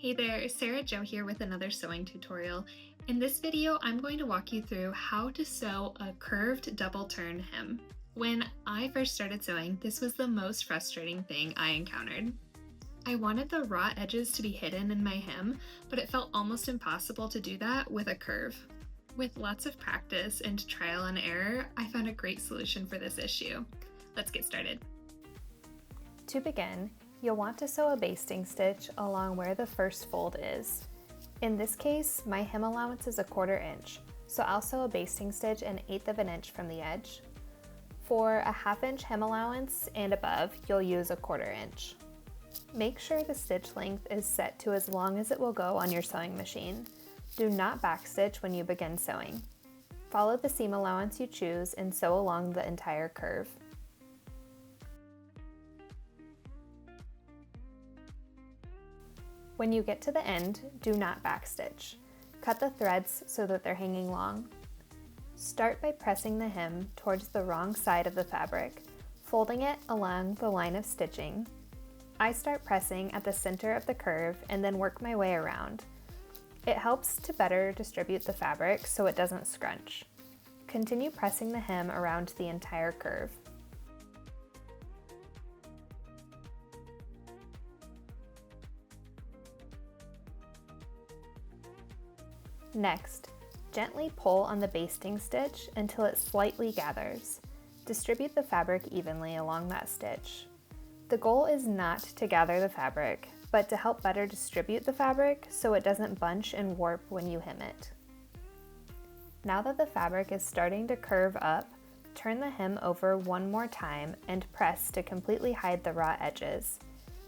Hey there, Sarah Jo here with another sewing tutorial. In this video, I'm going to walk you through how to sew a curved double turn hem. When I first started sewing, this was the most frustrating thing I encountered. I wanted the raw edges to be hidden in my hem, but it felt almost impossible to do that with a curve. With lots of practice and trial and error, I found a great solution for this issue. Let's get started. To begin, you'll want to sew a basting stitch along where the first fold is. In this case, my hem allowance is 1/4 inch, so I'll sew a basting stitch 1/8 of an inch from the edge. For a 1/2 inch hem allowance and above, you'll use 1/4 inch. Make sure the stitch length is set to as long as it will go on your sewing machine. Do not backstitch when you begin sewing. Follow the seam allowance you choose and sew along the entire curve. When you get to the end, do not backstitch. Cut the threads so that they're hanging long. Start by pressing the hem towards the wrong side of the fabric, folding it along the line of stitching. I start pressing at the center of the curve and then work my way around. It helps to better distribute the fabric so it doesn't scrunch. Continue pressing the hem around the entire curve. Next, gently pull on the basting stitch until it slightly gathers. Distribute the fabric evenly along that stitch. The goal is not to gather the fabric, but to help better distribute the fabric so it doesn't bunch and warp when you hem it. Now that the fabric is starting to curve up, turn the hem over one more time and press to completely hide the raw edges.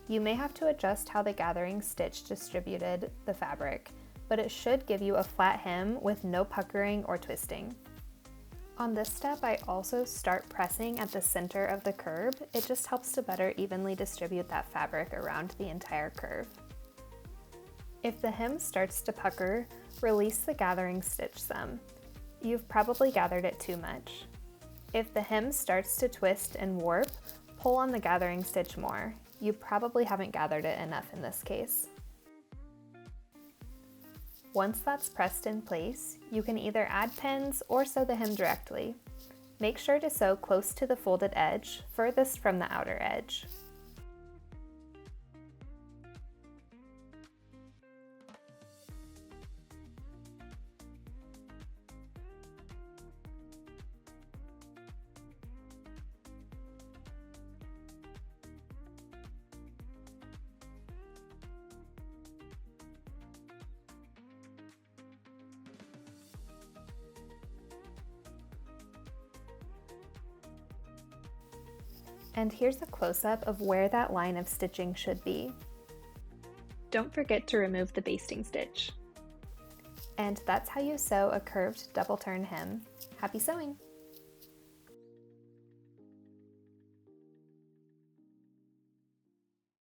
You may have to adjust how the gathering stitch distributed the fabric, but it should give you a flat hem with no puckering or twisting. On this step, I also start pressing at the center of the curve. It just helps to better evenly distribute that fabric around the entire curve. If the hem starts to pucker, release the gathering stitch some. You've probably gathered it too much. If the hem starts to twist and warp, pull on the gathering stitch more. You probably haven't gathered it enough in this case. Once that's pressed in place, you can either add pins or sew the hem directly. Make sure to sew close to the folded edge, furthest from the outer edge. And here's a close-up of where that line of stitching should be. Don't forget to remove the basting stitch. And that's how you sew a curved double turn hem. Happy sewing!